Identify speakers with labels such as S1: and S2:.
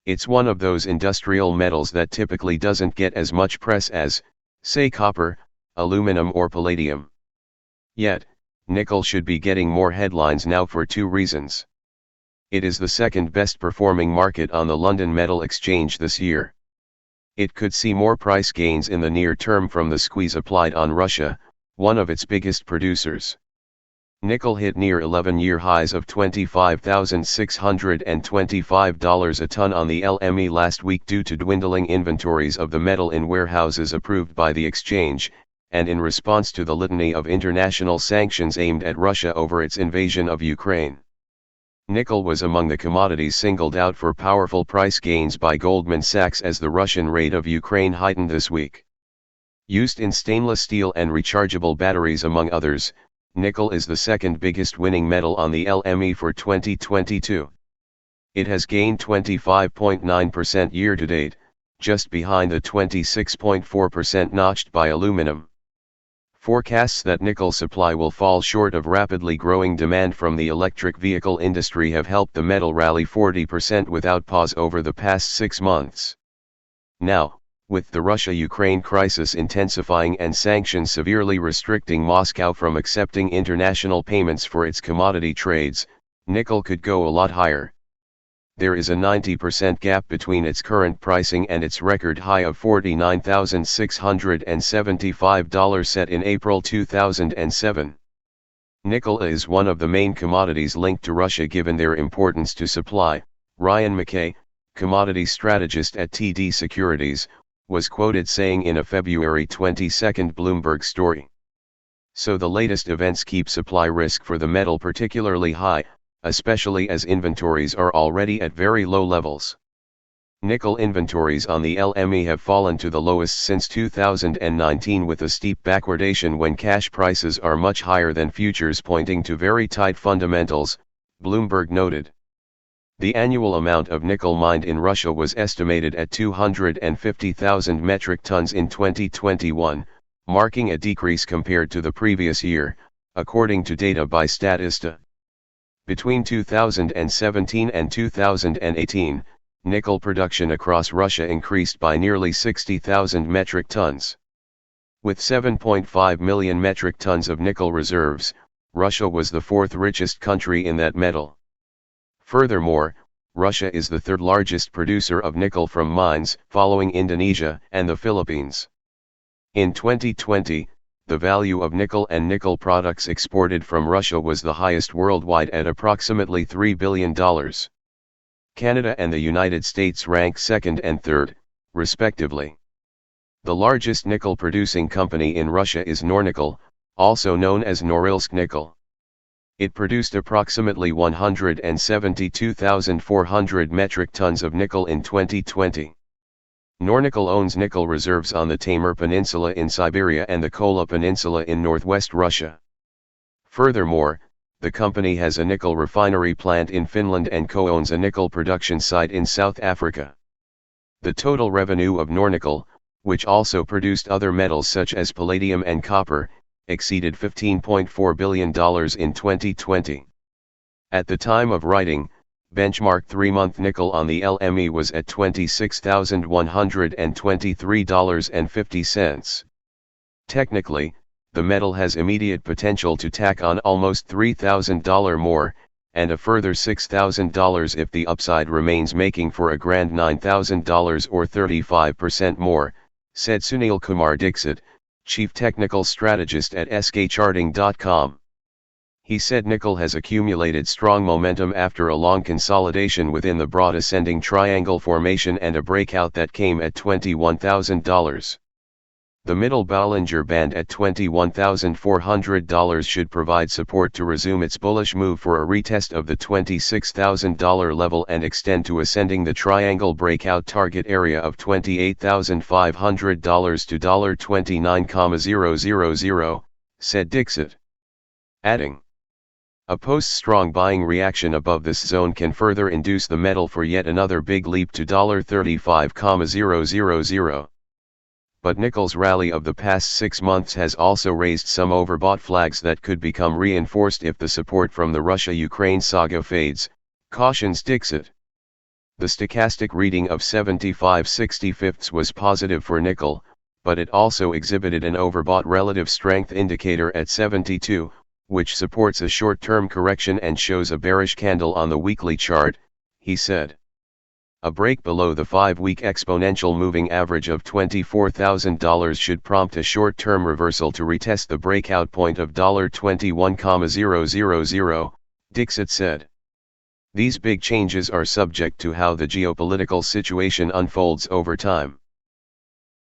S1: It's one of those industrial metals that typically doesn't get as much press as, say, copper, aluminum or palladium. Yet, nickel should be getting more headlines now for two reasons. It is the second best performing market on the London Metal Exchange this year. It could see more price gains in the near term from the squeeze applied on Russia, one of its biggest producers. Nickel hit near 11-year highs of $25,625 a ton on the LME last week due to dwindling inventories of the metal in warehouses approved by the exchange, and in response to the litany of international sanctions aimed at Russia over its invasion of Ukraine. Nickel was among the commodities singled out for powerful price gains by Goldman Sachs as the Russian raid of Ukraine heightened this week. Used in stainless steel and rechargeable batteries among others, nickel is the second biggest winning metal on the LME for 2022. It has gained 25.9% year-to-date, just behind the 26.4% notched by aluminum. Forecasts that nickel supply will fall short of rapidly growing demand from the electric vehicle industry have helped the metal rally 40% without pause over the past 6 months. Now, with the Russia-Ukraine crisis intensifying and sanctions severely restricting Moscow from accepting international payments for its commodity trades, nickel could go a lot higher. There is a 90% gap between its current pricing and its record high of $49,675 set in April 2007. Nickel is one of the main commodities linked to Russia given their importance to supply. Ryan McKay, commodity strategist at TD Securities, was quoted saying in a February 22 Bloomberg story. So the latest events keep supply risk for the metal particularly high, especially as inventories are already at very low levels. Nickel inventories on the LME have fallen to the lowest since 2019 with a steep backwardation when cash prices are much higher than futures pointing to very tight fundamentals, Bloomberg noted. The annual amount of nickel mined in Russia was estimated at 250,000 metric tons in 2021, marking a decrease compared to the previous year, according to data by Statista. Between 2017 and 2018, nickel production across Russia increased by nearly 60,000 metric tons. With 7.5 million metric tons of nickel reserves, Russia was the fourth richest country in that metal. Furthermore, Russia is the third largest producer of nickel from mines, following Indonesia and the Philippines. In 2020, the value of nickel and nickel products exported from Russia was the highest worldwide at approximately $3 billion. Canada and the United States rank second and third, respectively. The largest nickel-producing company in Russia is Nornickel, also known as Norilsk Nickel. It produced approximately 172,400 metric tons of nickel in 2020. Nornickel owns nickel reserves on the Taymyr Peninsula in Siberia and the Kola Peninsula in northwest Russia. Furthermore, the company has a nickel refinery plant in Finland and co-owns a nickel production site in South Africa. The total revenue of Nornickel, which also produced other metals such as palladium and copper, exceeded $15.4 billion in 2020. At the time of writing, benchmark 3-month nickel on the LME was at $26,123.50. Technically, the metal has immediate potential to tack on almost $3,000 more, and a further $6,000 if the upside remains, making for a grand $9,000 or 35% more, said Sunil Kumar Dixit, Chief Technical Strategist at skcharting.com. He said nickel has accumulated strong momentum after a long consolidation within the broad ascending triangle formation and a breakout that came at $21,000. The middle Bollinger Band at $21,400 should provide support to resume its bullish move for a retest of the $26,000 level and extend to ascending the triangle breakout target area of $28,500 to $29,000, said Dixit. Adding, a post-strong buying reaction above this zone can further induce the metal for yet another big leap to $35,000. But nickel's rally of the past 6 months has also raised some overbought flags that could become reinforced if the support from the Russia-Ukraine saga fades, cautions Dixit. The stochastic reading of 75/65 was positive for nickel, but it also exhibited an overbought relative strength indicator at 72, which supports a short-term correction and shows a bearish candle on the weekly chart, he said. A break below the 5-week exponential moving average of $24,000 should prompt a short-term reversal to retest the breakout point of $21,000, Dixit said. These big changes are subject to how the geopolitical situation unfolds over time.